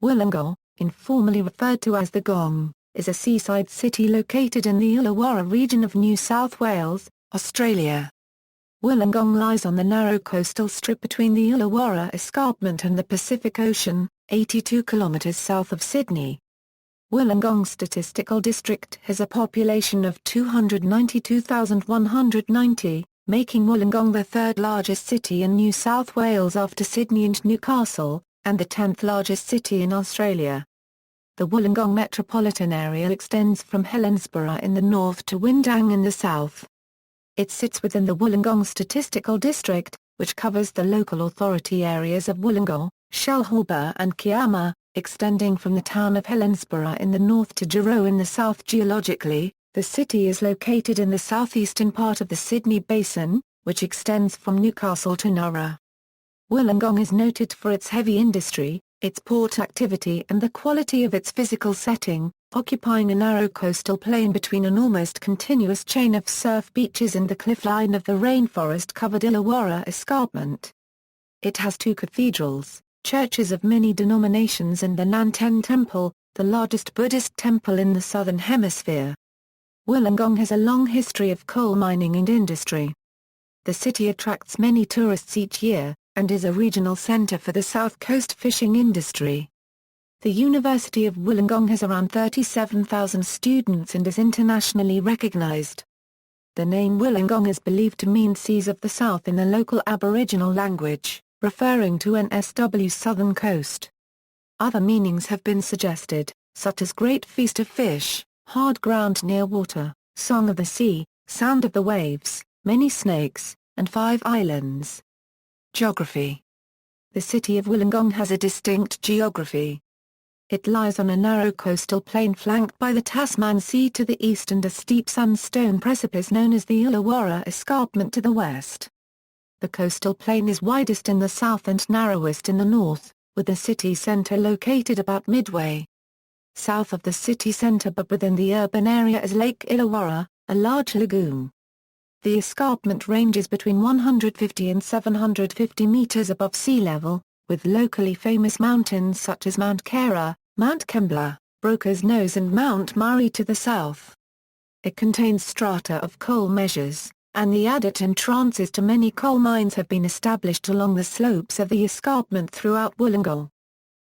Wollongong, informally referred to as the Gong, is a seaside city located in the Illawarra region of New South Wales, Australia. Wollongong lies on the narrow coastal strip between the Illawarra Escarpment and the Pacific Ocean, 82 kilometres south of Sydney. Wollongong Statistical District has a population of 292,190, making Wollongong the third largest city in New South Wales after Sydney and Newcastle, and the 10th largest city in Australia. The Wollongong metropolitan area extends from Helensburgh in the north to Windang in the south. It sits within the Wollongong Statistical District, which covers the local authority areas of Wollongong, Shellharbour and Kiama, extending from the town of Helensburgh in the north to Gerroa in the south. Geologically, the city is located in the southeastern part of the Sydney basin, which extends from Newcastle to Nowra. Wollongong is noted for its heavy industry, its port activity and the quality of its physical setting, occupying a narrow coastal plain between an almost continuous chain of surf beaches and the cliff line of the rainforest-covered Illawarra Escarpment. It has two cathedrals, churches of many denominations and the Nanten Temple, the largest Buddhist temple in the southern hemisphere. Wollongong has a long history of coal mining and industry. The city attracts many tourists each year, and is a regional centre for the South Coast fishing industry. The University of Wollongong has around 37,000 students and is internationally recognised. The name Wollongong is believed to mean Seas of the South in the local Aboriginal language, referring to NSW's southern coast. Other meanings have been suggested, such as Great Feast of Fish, Hard Ground Near Water, Song of the Sea, Sound of the Waves, Many Snakes, and Five Islands. Geography. The city of Wollongong has a distinct geography. It lies on a narrow coastal plain flanked by the Tasman Sea to the east and a steep sandstone precipice known as the Illawarra Escarpment to the west. The coastal plain is widest in the south and narrowest in the north, with the city centre located about midway. South of the city centre but within the urban area is Lake Illawarra, a large lagoon. The escarpment ranges between 150 and 750 metres above sea level, with locally famous mountains such as Mount Kera, Mount Kembla, Broker's Nose and Mount Murray to the south. It contains strata of coal measures, and the adit entrances to many coal mines have been established along the slopes of the escarpment throughout Wollongong.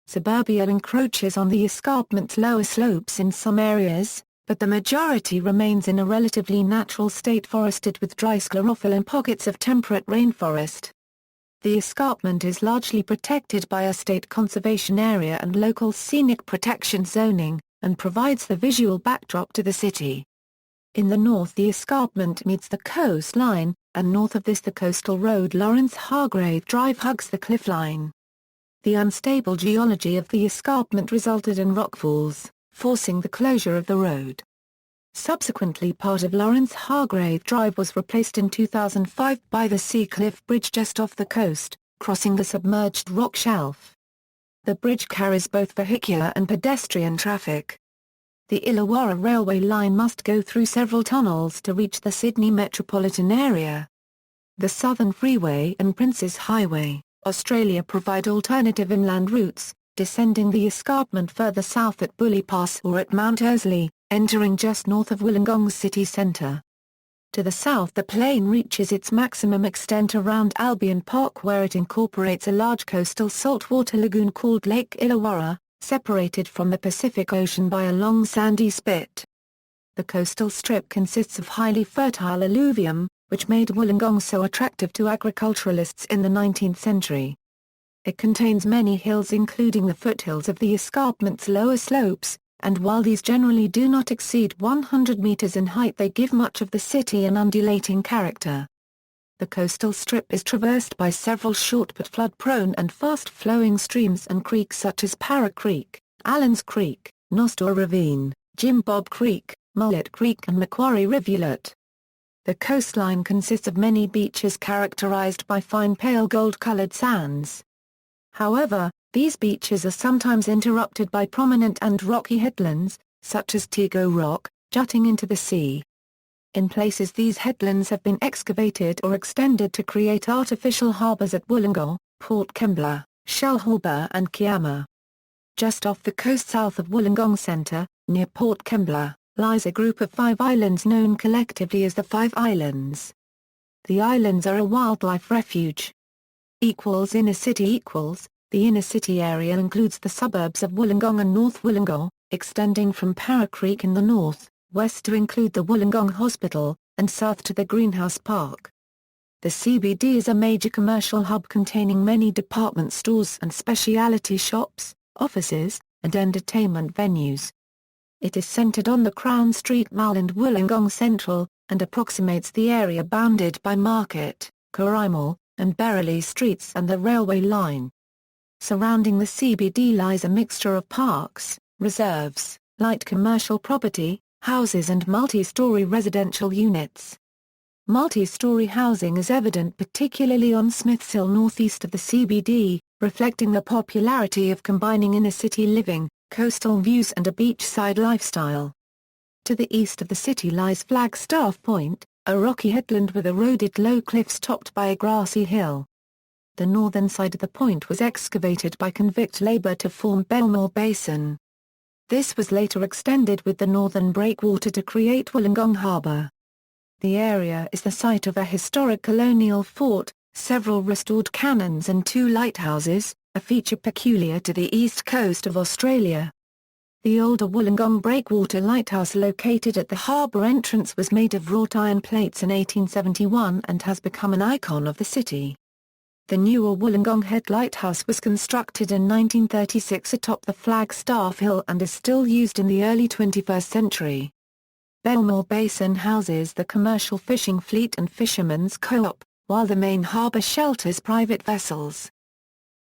Suburbia encroaches on the escarpment's lower slopes in some areas, but the majority remains in a relatively natural state forested with dry sclerophyll and pockets of temperate rainforest. The escarpment is largely protected by a state conservation area and local scenic protection zoning, and provides the visual backdrop to the city. In the north the escarpment meets the coastline, and north of this the coastal road Lawrence Hargrave Drive hugs the cliff line. The unstable geology of the escarpment resulted in rockfalls, forcing the closure of the road. Subsequently part of Lawrence Hargrave Drive was replaced in 2005 by the Sea Cliff Bridge just off the coast, crossing the submerged rock shelf. The bridge carries both vehicular and pedestrian traffic. The Illawarra railway line must go through several tunnels to reach the Sydney metropolitan area. The Southern Freeway and Princes Highway, Australia provide alternative inland routes, descending the escarpment further south at Bully Pass or at Mount Ursley, entering just north of Wollongong's city centre. To the south the plain reaches its maximum extent around Albion Park where it incorporates a large coastal saltwater lagoon called Lake Illawarra, separated from the Pacific Ocean by a long sandy spit. The coastal strip consists of highly fertile alluvium, which made Wollongong so attractive to agriculturalists in the 19th century. It contains many hills including the foothills of the escarpment's lower slopes, and while these generally do not exceed 100 metres in height they give much of the city an undulating character. The coastal strip is traversed by several short but flood-prone and fast-flowing streams and creeks such as Parra Creek, Allens Creek, Nostor Ravine, Jim Bob Creek, Mullet Creek and Macquarie Rivulet. The coastline consists of many beaches characterised by fine pale gold-coloured sands. However, these beaches are sometimes interrupted by prominent and rocky headlands, such as Tego Rock, jutting into the sea. In places these headlands have been excavated or extended to create artificial harbours at Wollongong, Port Kembla, Shellharbour and Kiama. Just off the coast south of Wollongong Centre, near Port Kembla, lies a group of 5 islands known collectively as the 5 Islands. The islands are a wildlife refuge. Inner city The inner city area includes the suburbs of Wollongong and North Wollongong, extending from Para Creek in the north, west to include the Wollongong Hospital, and south to the Greenhouse Park. The CBD is a major commercial hub containing many department stores and specialty shops, offices, and entertainment venues. It is centred on the Crown Street Mall and Wollongong Central, and approximates the area bounded by Market, Corrimal, and Berrily Streets and the railway line. Surrounding the CBD lies a mixture of parks, reserves, light commercial property, houses and multi-storey residential units. Multi-storey housing is evident particularly on Smiths Hill northeast of the CBD, reflecting the popularity of combining inner-city living, coastal views and a beachside lifestyle. To the east of the city lies Flagstaff Point, a rocky headland with eroded low cliffs topped by a grassy hill. The northern side of the point was excavated by convict labour to form Belmore Basin. This was later extended with the northern breakwater to create Wollongong Harbour. The area is the site of a historic colonial fort, several restored cannons and 2 lighthouses, a feature peculiar to the east coast of Australia. The older Wollongong Breakwater Lighthouse located at the harbour entrance was made of wrought iron plates in 1871 and has become an icon of the city. The newer Wollongong Head Lighthouse was constructed in 1936 atop the Flagstaff Hill and is still used in the early 21st century. Belmore Basin houses the commercial fishing fleet and fishermen's co-op, while the main harbour shelters private vessels.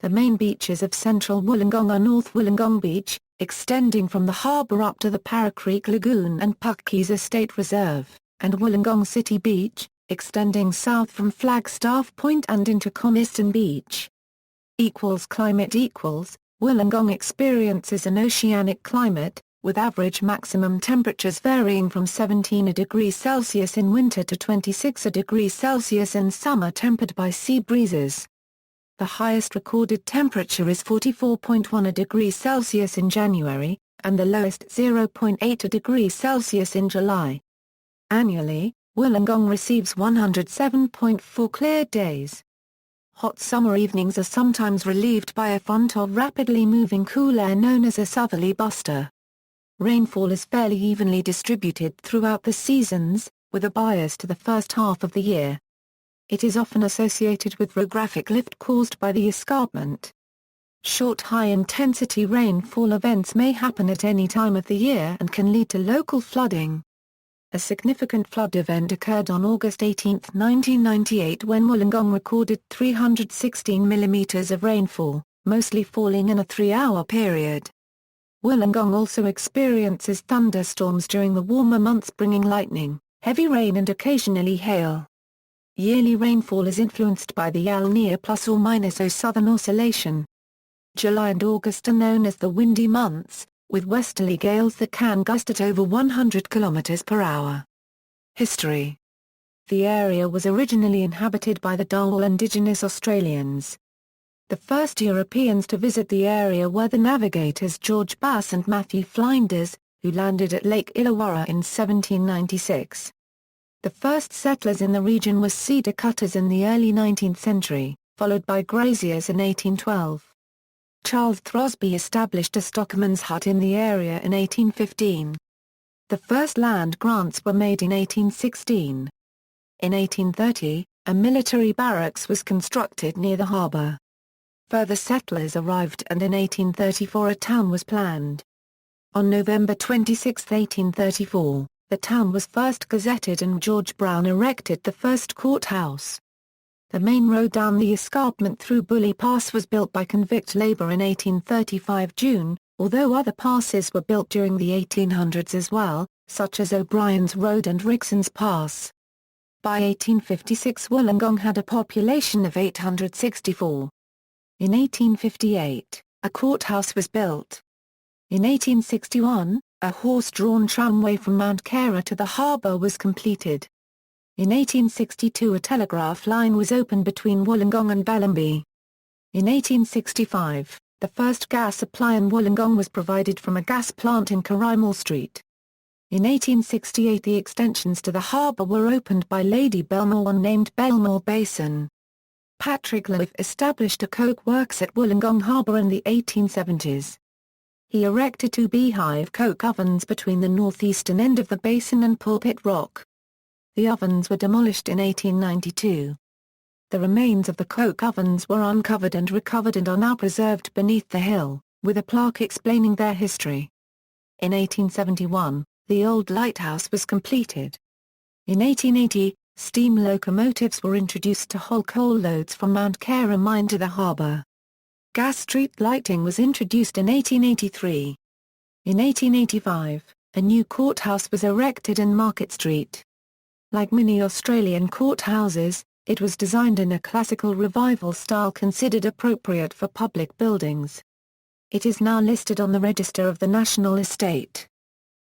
The main beaches of central Wollongong are North Wollongong Beach, extending from the harbour up to the Para Creek Lagoon and Puckeys Estate Reserve, and Wollongong City Beach, extending south from Flagstaff Point and into Coniston Beach. Climate Wollongong experiences an oceanic climate, with average maximum temperatures varying from 17 degrees Celsius in winter to 26 degrees Celsius in summer, tempered by sea breezes. The highest recorded temperature is 44.1 degrees Celsius in January, and the lowest 0.8 degrees Celsius in July. Annually, Wollongong receives 107.4 clear days. Hot summer evenings are sometimes relieved by a front of rapidly moving cool air known as a southerly buster. Rainfall is fairly evenly distributed throughout the seasons, with a bias to the first half of the year. It is often associated with orographic lift caused by the escarpment. Short high-intensity rainfall events may happen at any time of the year and can lead to local flooding. A significant flood event occurred on August 18, 1998 when Wollongong recorded 316 mm of rainfall, mostly falling in a 3-hour period. Wollongong also experiences thunderstorms during the warmer months, bringing lightning, heavy rain and occasionally hail. Yearly rainfall is influenced by the El Niño ±0 southern oscillation. July and August are known as the windy months, with westerly gales that can gust at over 100 km per hour. History. The area was originally inhabited by the Dawool indigenous Australians. The first Europeans to visit the area were the navigators George Bass and Matthew Flinders, who landed at Lake Illawarra in 1796. The first settlers in the region were cedar cutters in the early 19th century, followed by graziers in 1812. Charles Throsby established a stockman's hut in the area in 1815. The first land grants were made in 1816. In 1830, a military barracks was constructed near the harbour. Further settlers arrived and in 1834 a town was planned. On November 26, 1834, the town was first gazetted and George Brown erected the first courthouse. The main road down the escarpment through Bully Pass was built by convict labour in 1835 June, although other passes were built during the 1800s as well, such as O'Brien's Road and Rigson's Pass. By 1856 Wollongong had a population of 864. In 1858, a courthouse was built. In 1861, a horse-drawn tramway from Mount Carah to the harbour was completed. In 1862 a telegraph line was opened between Wollongong and Bellenby. In 1865, The first gas supply in Wollongong was provided from a gas plant in Karimal Street. In 1868 the extensions to the harbour were opened by Lady Belmore, one named Belmore Basin. Patrick Lowe established a coke works at Wollongong Harbour in the 1870s. He erected 2 beehive coke ovens between the northeastern end of the basin and Pulpit Rock. The ovens were demolished in 1892. The remains of the coke ovens were uncovered and recovered and are now preserved beneath the hill, with a plaque explaining their history. In 1871, the old lighthouse was completed. In 1880, steam locomotives were introduced to haul coal loads from Mount Carah mine to the harbour. Gas street lighting was introduced in 1883. In 1885, a new courthouse was erected in Market Street. Like many Australian courthouses, it was designed in a classical revival style considered appropriate for public buildings. It is now listed on the Register of the National Estate.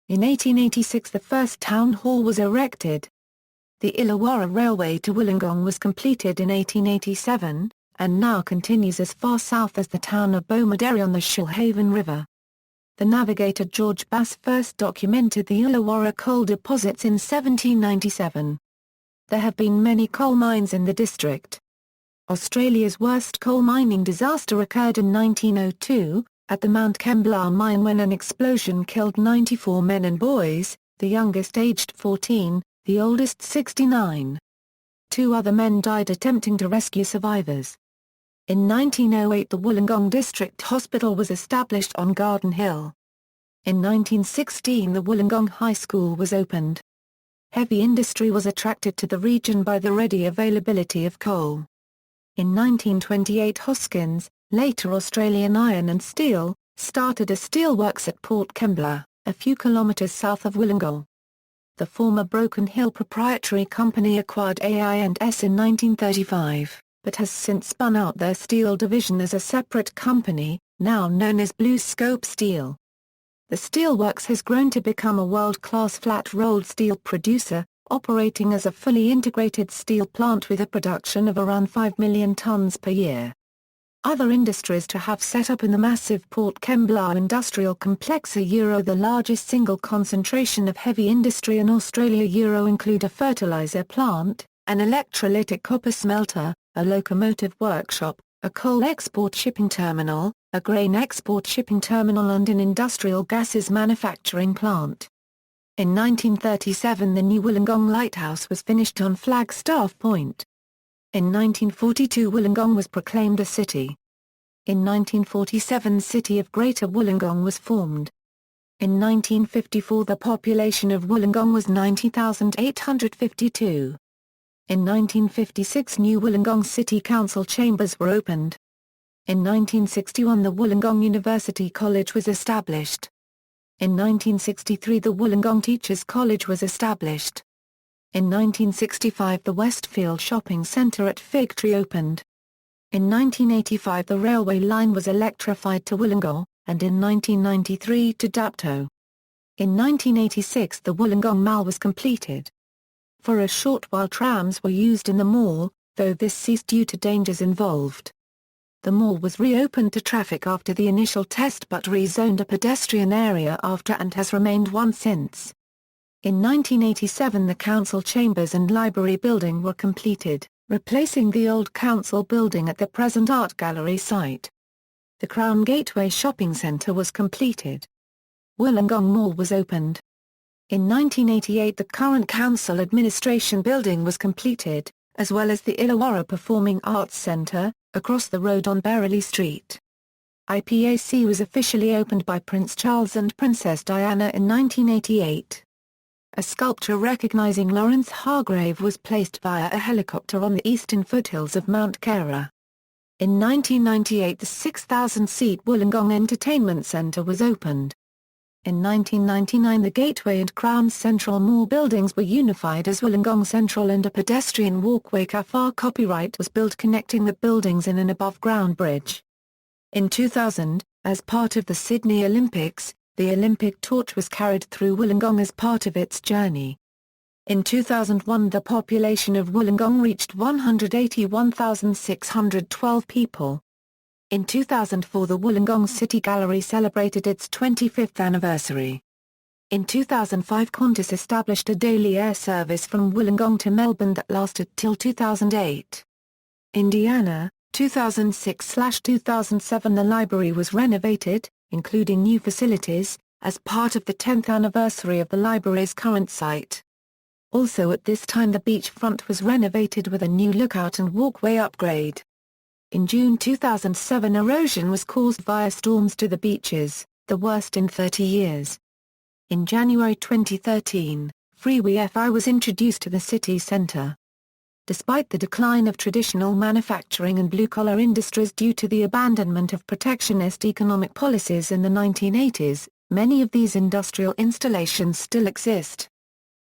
In 1886 the first town hall was erected. The Illawarra Railway to Wollongong was completed in 1887, and now continues as far south as the town of Beaumaderry on the Shoalhaven River. The navigator George Bass first documented the Illawarra coal deposits in 1797. There have been many coal mines in the district. Australia's worst coal mining disaster occurred in 1902, at the Mount Kembla mine when an explosion killed 94 men and boys, the youngest aged 14, the oldest 69. 2 other men died attempting to rescue survivors. In 1908 the Wollongong District Hospital was established on Garden Hill. In 1916 the Wollongong High School was opened. Heavy industry was attracted to the region by the ready availability of coal. In 1928 Hoskins, later Australian Iron and Steel, started a steelworks at Port Kembla, a few kilometres south of Wollongong. The former Broken Hill Proprietary Company acquired AI&S in 1935, but has since spun out their steel division as a separate company, now known as Blue Scope Steel. The steelworks has grown to become a world-class flat-rolled steel producer, operating as a fully integrated steel plant with a production of around 5 million tonnes per year. Other industries to have set up in the massive Port Kembla industrial complex the largest single concentration of heavy industry in Australia include a fertiliser plant, an electrolytic copper smelter, a locomotive workshop, a coal export shipping terminal, a grain export shipping terminal and an industrial gases manufacturing plant. In 1937 the new Wollongong Lighthouse was finished on Flagstaff Point. In 1942 Wollongong was proclaimed a city. In 1947 City of Greater Wollongong was formed. In 1954 the population of Wollongong was 90,852. In 1956 new Wollongong City Council chambers were opened. In 1961 the Wollongong University College was established. In 1963 the Wollongong Teachers College was established. In 1965 the Westfield Shopping Centre at Fig Tree opened. In 1985 the railway line was electrified to Wollongong, and in 1993 to Dapto. In 1986 the Wollongong Mall was completed. For a short while trams were used in the mall, though this ceased due to dangers involved. The mall was reopened to traffic after the initial test but rezoned a pedestrian area after and has remained one since. In 1987 the council chambers and library building were completed, replacing the old council building at the present art gallery site. The Crown Gateway Shopping Centre was completed. Wollongong Mall was opened. In 1988 the current council administration building was completed, as well as the Illawarra Performing Arts Centre, across the road on Berrily Street. IPAC was officially opened by Prince Charles and Princess Diana in 1988. A sculpture recognizing Lawrence Hargrave was placed via a helicopter on the eastern foothills of Mount Carah. In 1998 the 6,000-seat Wollongong Entertainment Centre was opened. In 1999 the Gateway and Crown Central Mall buildings were unified as Wollongong Central and a pedestrian walkway Kafar copyright was built connecting the buildings in an above-ground bridge. In 2000, as part of the Sydney Olympics, the Olympic torch was carried through Wollongong as part of its journey. In 2001 the population of Wollongong reached 181,612 people. In 2004 the Wollongong City Gallery celebrated its 25th anniversary. In 2005 Qantas established a daily air service from Wollongong to Melbourne that lasted till 2008. Indiana, 2006/2007 The library was renovated, including new facilities, as part of the 10th anniversary of the library's current site. Also at this time the beachfront was renovated with a new lookout and walkway upgrade. In June 2007 erosion was caused via storms to the beaches, the worst in 30 years. In January 2013, free Wi-Fi was introduced to the city centre. Despite the decline of traditional manufacturing and blue-collar industries due to the abandonment of protectionist economic policies in the 1980s, many of these industrial installations still exist.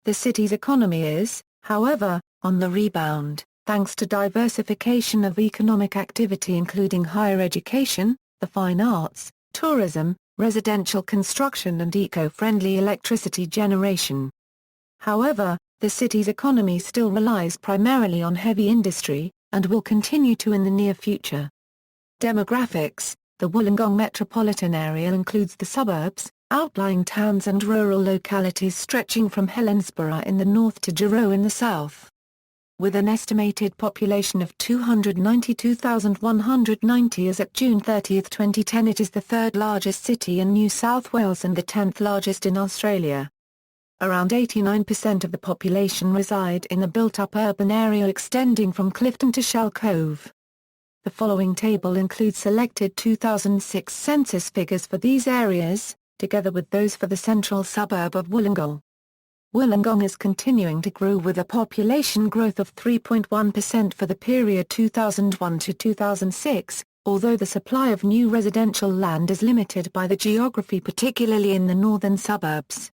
The city's economy is, however, on the rebound, thanks to diversification of economic activity including higher education, the fine arts, tourism, residential construction and eco-friendly electricity generation. However, the city's economy still relies primarily on heavy industry, and will continue to in the near future. Demographics: the Wollongong metropolitan area includes the suburbs, outlying towns and rural localities stretching from Helensburgh in the north to Gerroa in the south. With an estimated population of 292,190 as at June 30, 2010 it is the third largest city in New South Wales and the 10th largest in Australia. Around 89% of the population reside in the built-up urban area extending from Clifton to Shell Cove. The following table includes selected 2006 census figures for these areas, together with those for the central suburb of Wollongong. Wollongong is continuing to grow with a population growth of 3.1% for the period 2001 to 2006, although the supply of new residential land is limited by the geography particularly in the northern suburbs.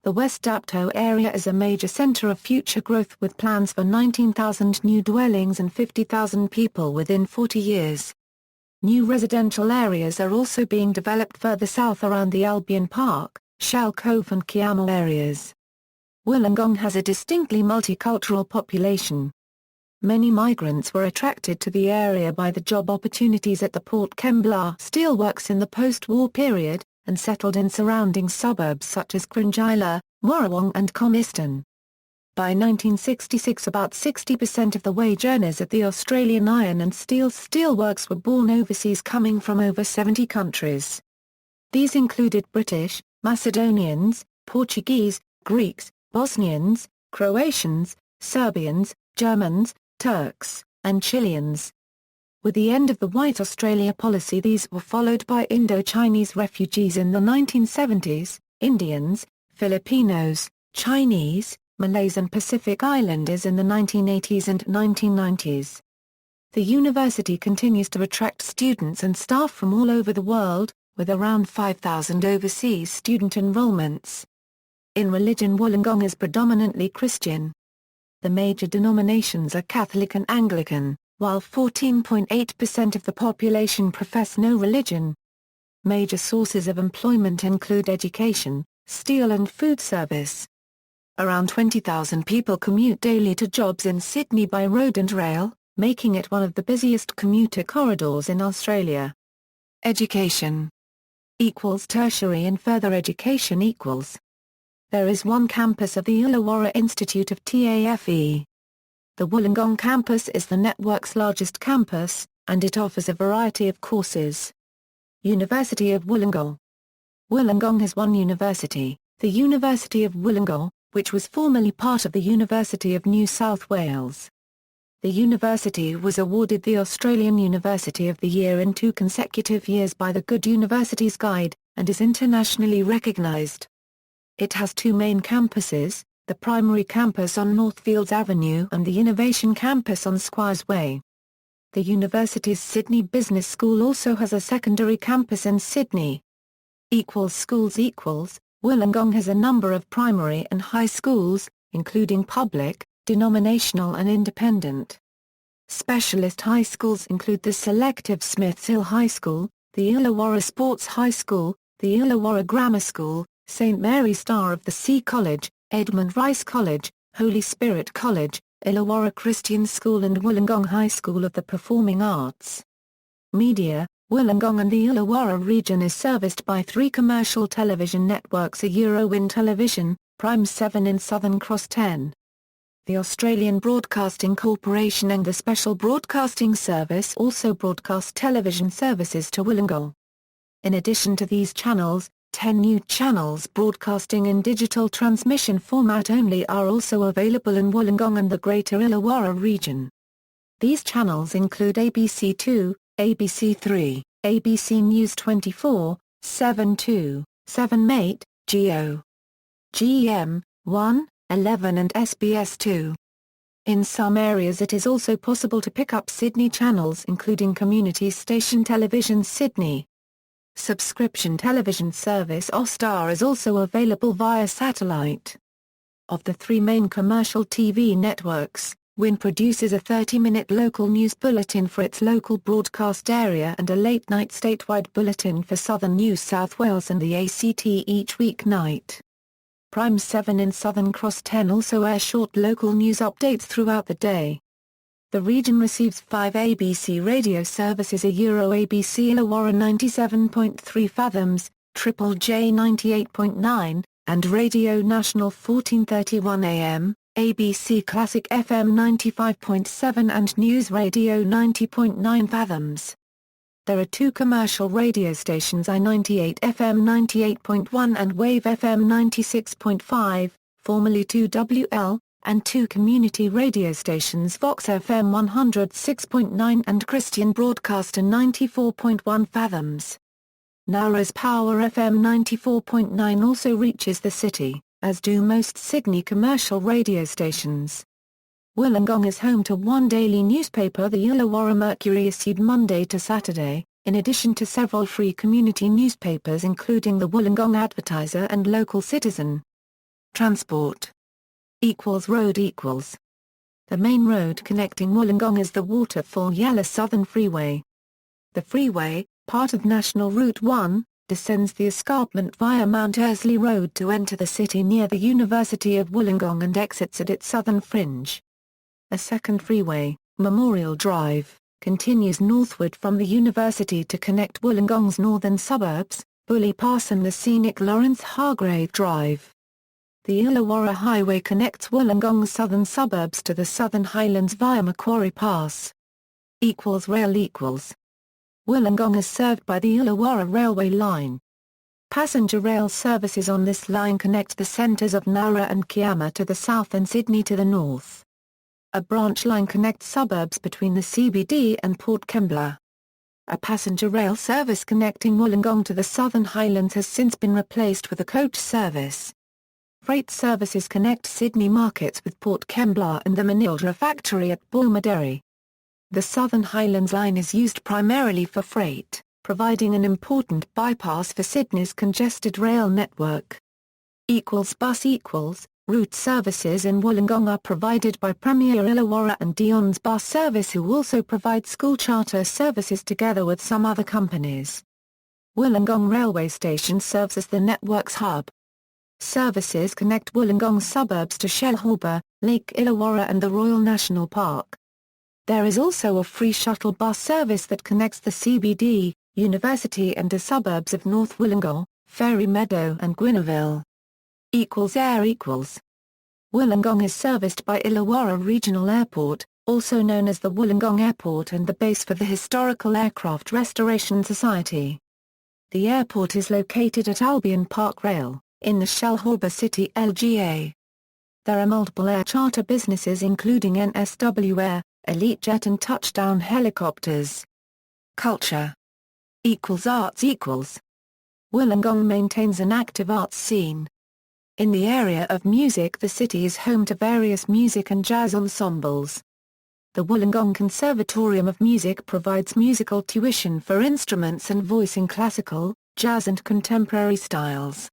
The West Dapto area is a major centre of future growth with plans for 19,000 new dwellings and 50,000 people within 40 years. New residential areas are also being developed further south around the Albion Park, Shell Cove and Kiama areas. Wollongong has a distinctly multicultural population. Many migrants were attracted to the area by the job opportunities at the Port Kembla steelworks in the post-war period, and settled in surrounding suburbs such as Cringila, Morrawong and Coniston. By 1966 about 60% of the wage earners at the Australian Iron and Steel steelworks were born overseas coming from over 70 countries. These included British, Macedonians, Portuguese, Greeks, Bosnians, Croatians, Serbians, Germans, Turks, and Chileans. With the end of the White Australia policy these were followed by Indo-Chinese refugees in the 1970s, Indians, Filipinos, Chinese, Malays and Pacific Islanders in the 1980s and 1990s. The university continues to attract students and staff from all over the world, with around 5,000 overseas student enrollments. In religion Wollongong is predominantly Christian. The major denominations are Catholic and Anglican, while 14.8% of the population profess no religion. Major sources of employment include education, steel and food service. Around 20,000 people commute daily to jobs in Sydney by road and rail, making it one of the busiest commuter corridors in Australia. Education equals tertiary and further education equals. There is one campus of the Illawarra Institute of TAFE. The Wollongong campus is the network's largest campus, and it offers a variety of courses. University of Wollongong. Wollongong has one university, the University of Wollongong, which was formerly part of the University of New South Wales. The university was awarded the Australian University of the Year in 2 consecutive years by the Good Universities Guide, and is internationally recognised. It has 2 main campuses, the primary campus on Northfields Avenue and the Innovation Campus on Squires Way. The university's Sydney Business School also has a secondary campus in Sydney. Schools Wollongong has a number of primary and high schools, including public, denominational and independent. Specialist high schools include the selective Smiths Hill High School, the Illawarra Sports High School, the Illawarra Grammar School, St Mary Star of the Sea College, Edmund Rice College, Holy Spirit College, Illawarra Christian School and Wollongong High School of the Performing Arts. Media. Wollongong and the Illawarra region is serviced by 3 commercial television networks: Wind Television, Prime 7 in Southern Cross 10. The Australian Broadcasting Corporation and the Special Broadcasting Service also broadcast television services to Wollongong. In addition to these channels, 10 new channels broadcasting in digital transmission format only are also available in Wollongong and the Greater Illawarra region. These channels include ABC 2, ABC 3, ABC News 24, 7 2, 7 Mate, Geo, GM, 1, 11 and SBS 2. In some areas it is also possible to pick up Sydney channels including community station Television Sydney. Subscription television service Austar is also available via satellite. Of the 3 main commercial TV networks, Wind produces a 30-minute local news bulletin for its local broadcast area and a late-night statewide bulletin for southern New South Wales and the ACT each weeknight. Prime 7 in Southern Cross 10 also air short local news updates throughout the day. The region receives 5 ABC radio services: ABC Illawarra 97.3 fathoms, Triple J 98.9, and Radio National 1431 AM, ABC Classic FM 95.7 and News Radio 90.9 fathoms. There are 2 commercial radio stations: I98 FM 98.1 and Wave FM 96.5, formerly 2WL, and 2 community radio stations: Vox FM 106.9 and Christian Broadcaster 94.1 fathoms. Nowra's Power FM 94.9 also reaches the city, as do most Sydney commercial radio stations. Wollongong is home to one daily newspaper, the Illawarra Mercury, issued Monday to Saturday, in addition to several free community newspapers including the Wollongong Advertiser and Local Citizen. Transport. Road. The main road connecting Wollongong is the Waterfall Yala Southern Freeway. The freeway, part of National Route 1, descends the escarpment via Mount Ersley Road to enter the city near the University of Wollongong and exits at its southern fringe. A second freeway, Memorial Drive, continues northward from the university to connect Wollongong's northern suburbs, Bully Pass and the scenic Lawrence Hargrave Drive. The Illawarra Highway connects Wollongong's southern suburbs to the Southern Highlands via Macquarie Pass. Rail. Wollongong is served by the Illawarra Railway line. Passenger rail services on this line connect the centres of Nowra and Kiama to the south and Sydney to the north. A branch line connects suburbs between the CBD and Port Kembla. A passenger rail service connecting Wollongong to the Southern Highlands has since been replaced with a coach service. Freight services connect Sydney markets with Port Kembla and the Manildra factory at Bulmaderry. The Southern Highlands line is used primarily for freight, providing an important bypass for Sydney's congested rail network. Bus. Route services in Wollongong are provided by Premier Illawarra and Dion's Bus Service, who also provide school charter services together with some other companies. Wollongong Railway Station serves as the network's hub. Services connect Wollongong suburbs to Shellharbour, Lake Illawarra and the Royal National Park. There is also a free shuttle bus service that connects the CBD, University and the suburbs of North Wollongong, Fairy Meadow and Gwynneville. Air. Wollongong is serviced by Illawarra Regional Airport, also known as the Wollongong Airport, and the base for the Historical Aircraft Restoration Society. The airport is located at Albion Park Rail, in the Shellharbour City LGA. There are multiple air charter businesses including NSW Air, Elite Jet and Touchdown Helicopters. Culture. Arts. Wollongong maintains an active arts scene. In the area of music, the city is home to various music and jazz ensembles. The Wollongong Conservatorium of Music provides musical tuition for instruments and voice in classical, jazz and contemporary styles.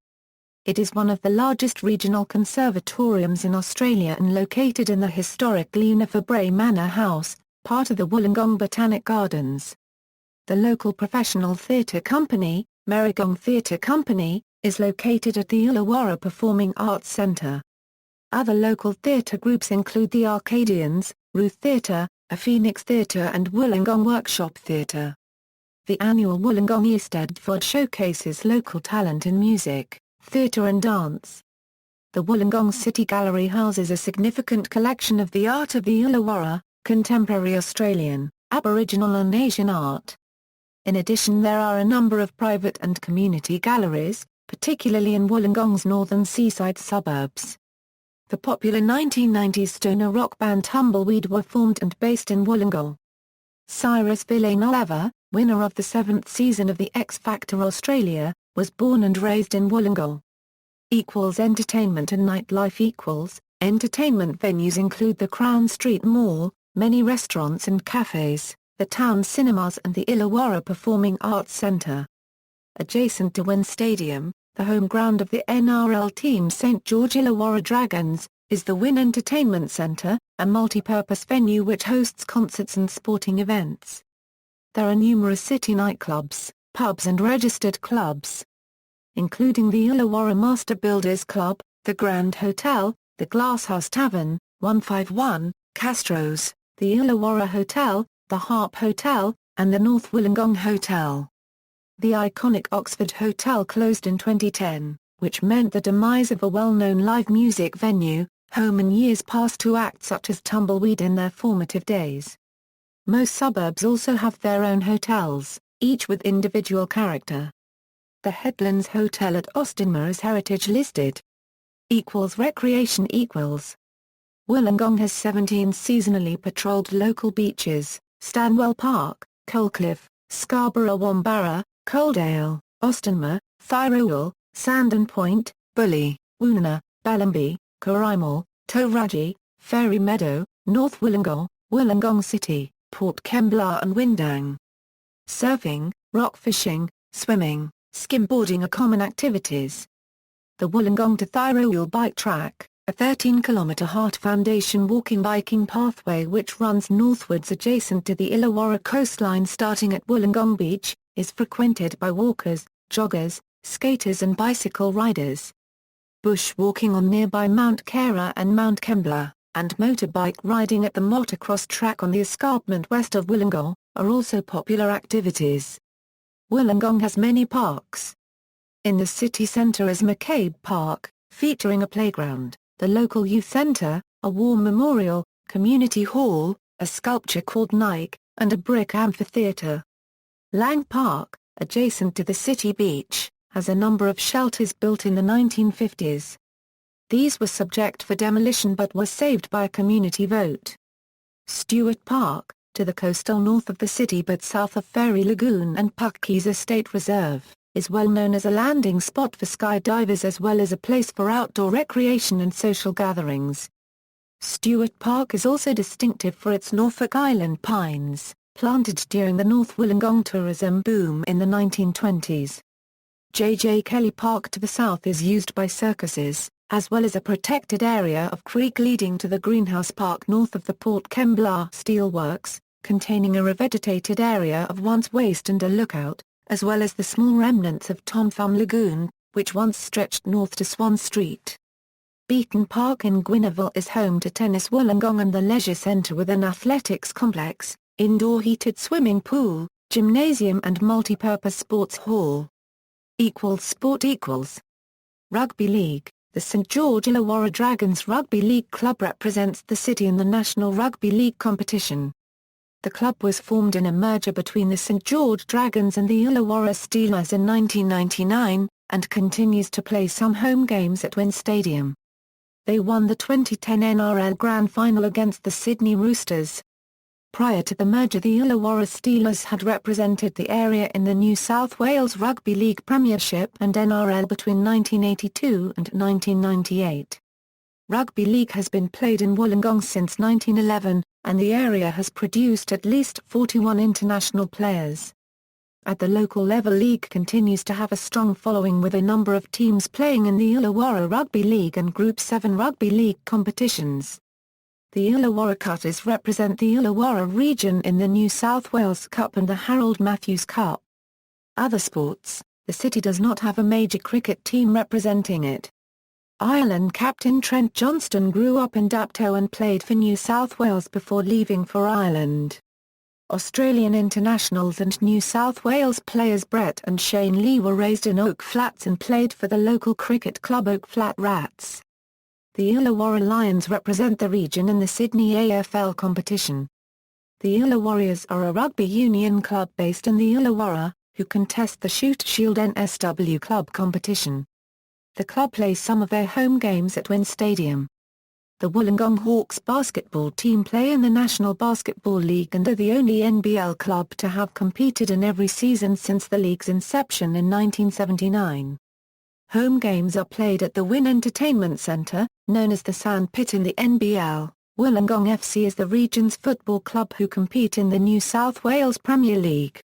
It is one of the largest regional conservatoriums in Australia and located in the historic Lunifer Bray Manor House, part of the Wollongong Botanic Gardens. The local professional theatre company, Merigong Theatre Company, is located at the Illawarra Performing Arts Centre. Other local theatre groups include the Arcadians, Ruth Theatre, a Phoenix Theatre and Wollongong Workshop Theatre. The annual Wollongong Eisteddfod showcases local talent in music, theatre and dance. The Wollongong City Gallery houses a significant collection of the art of the Illawarra, contemporary Australian, Aboriginal and Asian art. In addition, there are a number of private and community galleries, particularly in Wollongong's northern seaside suburbs. The popular 1990s stoner rock band Tumbleweed were formed and based in Wollongong. Cyrus Villanueva, winner of the 7th season of the X Factor Australia, was born and raised in Wollongong. Entertainment and nightlife. Entertainment venues include the Crown Street Mall, many restaurants and cafes, the town cinemas and the Illawarra Performing Arts Centre. Adjacent to Wynn Stadium, the home ground of the NRL team St George Illawarra Dragons, is the Wynn Entertainment Centre, a multi-purpose venue which hosts concerts and sporting events. There are numerous city nightclubs, pubs and registered clubs, including the Illawarra Master Builders Club, the Grand Hotel, the Glasshouse Tavern, 151, Castro's, the Illawarra Hotel, the Harp Hotel, and the North Wollongong Hotel. The iconic Oxford Hotel closed in 2010, which meant the demise of a well-known live music venue, home in years past to acts such as Tumbleweed in their formative days. Most suburbs also have their own hotels, each with individual character. The Headlands Hotel at Austinmer is heritage listed. Recreation. Wollongong has 17 seasonally patrolled local beaches: Stanwell Park, Coalcliff, Scarborough Wombarra, Coaldale, Austinmer, Thyroul, Sandon Point, Bully, Woonona, Bellamby, Corrimal, Toraji, Fairy Meadow, North Wollongong, Wollongong City, Port Kembla and Windang. Surfing, rock fishing, swimming, skimboarding are common activities. The Wollongong to Thyroul Bike Track, a 13-kilometre Heart Foundation walking biking pathway which runs northwards adjacent to the Illawarra coastline starting at Wollongong Beach, is frequented by walkers, joggers, skaters and bicycle riders. Bushwalking on nearby Mount Kera and Mount Kembla, and motorbike riding at the motocross track on the escarpment west of Wollongong, are also popular activities. Wollongong has many parks. In the city centre is McCabe Park, featuring a playground, the local youth centre, a war memorial, community hall, a sculpture called Nike, and a brick amphitheatre. Lang Park, adjacent to the city beach, has a number of shelters built in the 1950s. These were subject for demolition but were saved by a community vote. Stewart Park, to the coastal north of the city but south of Fairy Lagoon and Puckeys Estate Reserve, is well known as a landing spot for skydivers as well as a place for outdoor recreation and social gatherings. Stewart Park is also distinctive for its Norfolk Island pines, planted during the North Wollongong tourism boom in the 1920s. J. Kelly Park to the south is used by circuses, as well as a protected area of creek leading to the Greenhouse Park north of the Port Kembla Steelworks, containing a revegetated area of once waste and a lookout, as well as the small remnants of Tom Thumb Lagoon, which once stretched north to Swan Street. Beaton Park in Gwynneville is home to Tennis Wollongong and the Leisure Centre with an athletics complex, indoor heated swimming pool, gymnasium and multi-purpose sports hall. Sport. Rugby League. The St George Illawarra Dragons Rugby League Club represents the city in the National Rugby League competition. The club was formed in a merger between the St George Dragons and the Illawarra Steelers in 1999, and continues to play some home games at Wynn Stadium. They won the 2010 NRL Grand Final against the Sydney Roosters. Prior to the merger, the Illawarra Steelers had represented the area in the New South Wales Rugby League Premiership and NRL between 1982 and 1998. Rugby league has been played in Wollongong since 1911, and the area has produced at least 41 international players. At the local level, league continues to have a strong following with a number of teams playing in the Illawarra Rugby League and Group 7 Rugby League competitions. The Illawarra Cutters represent the Illawarra region in the New South Wales Cup and the Harold Matthews Cup. Other sports. The city does not have a major cricket team representing it. Ireland captain Trent Johnston grew up in Dapto and played for New South Wales before leaving for Ireland. Australian internationals and New South Wales players Brett and Shane Lee were raised in Oak Flats and played for the local cricket club Oak Flat Rats. The Illawarra Lions represent the region in the Sydney AFL competition. The Illawarriors are a rugby union club based in the Illawarra, who contest the Shute Shield NSW club competition. The club plays some of their home games at Wynn Stadium. The Wollongong Hawks basketball team play in the National Basketball League and are the only NBL club to have competed in every season since the league's inception in 1979. Home games are played at the Wynn Entertainment Centre, known as the Sand Pit in the NBL. Wollongong FC is the region's football club who compete in the New South Wales Premier League.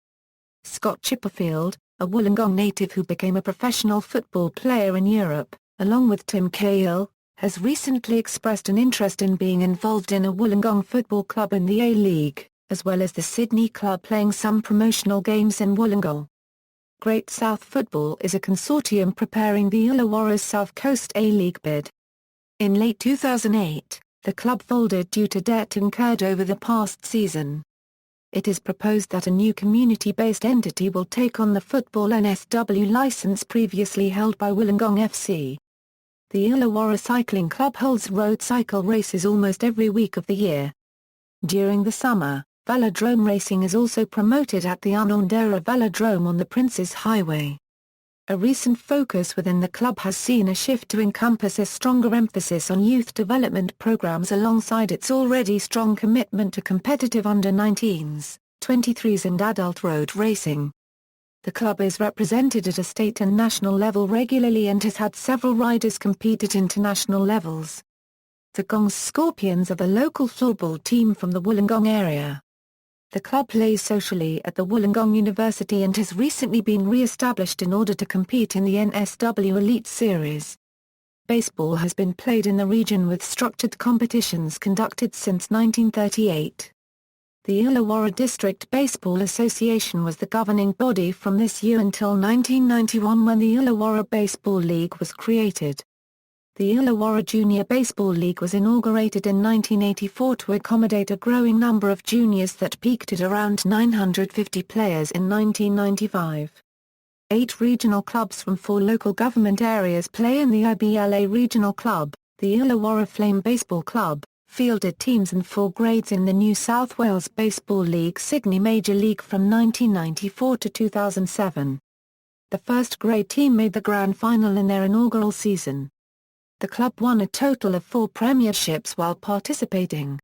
Scott Chipperfield, a Wollongong native who became a professional football player in Europe, along with Tim Cahill, has recently expressed an interest in being involved in a Wollongong football club in the A-League, as well as the Sydney club playing some promotional games in Wollongong. Great South Football is a consortium preparing the Illawarra's South Coast A-League bid. In late 2008, the club folded due to debt incurred over the past season. It is proposed that a new community-based entity will take on the football NSW licence previously held by Wollongong FC. The Illawarra Cycling Club holds road cycle races almost every week of the year. During the summer, velodrome racing is also promoted at the Unondera Velodrome on the Princes Highway. A recent focus within the club has seen a shift to encompass a stronger emphasis on youth development programs alongside its already strong commitment to competitive under-19s, 23s and adult road racing. The club is represented at a state and national level regularly and has had several riders compete at international levels. The Gong Scorpions are the local floorball team from the Wollongong area. The club plays socially at the Wollongong University and has recently been re-established in order to compete in the NSW Elite Series. Baseball has been played in the region with structured competitions conducted since 1938. The Illawarra District Baseball Association was the governing body from this year until 1991 when the Illawarra Baseball League was created. The Illawarra Junior Baseball League was inaugurated in 1984 to accommodate a growing number of juniors that peaked at around 950 players in 1995. 8 regional clubs from 4 local government areas play in the IBLA Regional Club, the Illawarra Flame Baseball Club, fielded teams and 4 grades in the New South Wales Baseball League Sydney Major League from 1994 to 2007. The first grade team made the grand final in their inaugural season. The club won a total of 4 premierships while participating.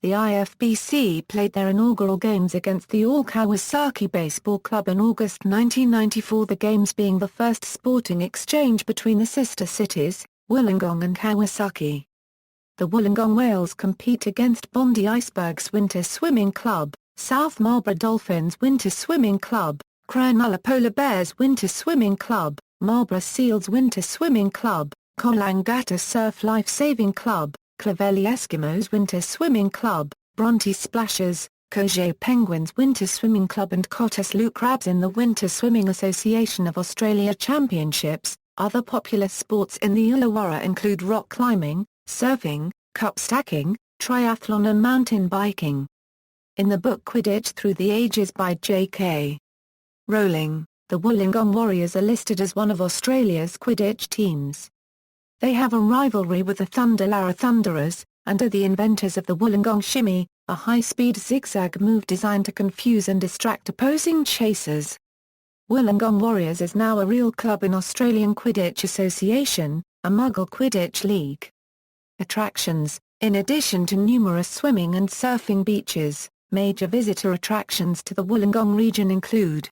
The IFBC played their inaugural games against the All-Kawasaki Baseball Club in August 1994, the games being the first sporting exchange between the sister cities, Wollongong and Kawasaki. The Wollongong Whales compete against Bondi Icebergs Winter Swimming Club, South Marlborough Dolphins Winter Swimming Club, Cronulla Polar Bears Winter Swimming Club, Marlborough Seals Winter Swimming Club, Coolangatta Surf Life Saving Club, Clovelly Eskimos Winter Swimming Club, Bronte Splashers, Kojay Penguins Winter Swimming Club and Cottesloe Crabs in the Winter Swimming Association of Australia Championships. Other popular sports in the Illawarra include rock climbing, surfing, cup stacking, triathlon and mountain biking. In the book Quidditch Through the Ages by J.K. Rowling, the Wollongong Warriors are listed as one of Australia's Quidditch teams. They have a rivalry with the Thunderlara Thunderers, and are the inventors of the Wollongong Shimmy, a high-speed zigzag move designed to confuse and distract opposing chasers. Wollongong Warriors is now a real club in Australian Quidditch Association, a Muggle Quidditch league. Attractions: in addition to numerous swimming and surfing beaches, major visitor attractions to the Wollongong region include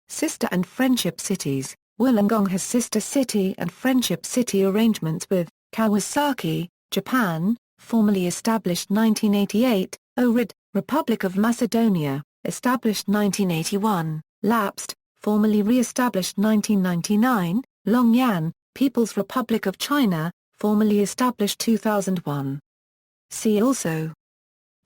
Sister and Friendship Cities. Wollongong has sister city and friendship city arrangements with Kawasaki, Japan, formerly established 1988, Ohrid, Republic of Macedonia, established 1981, lapsed, formerly re-established 1999, Longyan, People's Republic of China, formerly established 2001. See also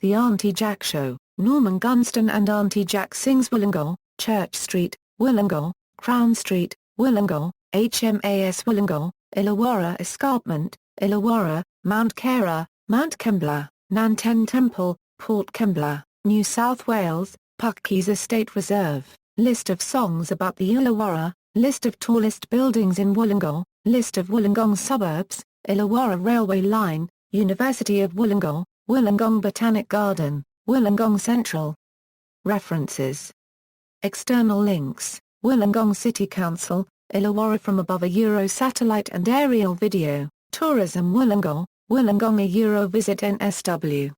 The Auntie Jack Show, Norman Gunston and Auntie Jack Sings Wollongong, Church Street, Wollongong, Crown Street, Wollongong, HMAS Wollongong, Illawarra Escarpment, Illawarra, Mount Kera, Mount Kembla, Nanten Temple, Port Kembla. New South Wales, Puckeys State Reserve, List of songs about the Illawarra, List of tallest buildings in Wollongong, List of Wollongong suburbs, Illawarra Railway Line, University of Wollongong, Wollongong Botanic Garden, Wollongong Central. References. External links, Wollongong City Council, Illawarra from above a Euro satellite and aerial video, Tourism Wollongong, Wollongong a Euro visit NSW.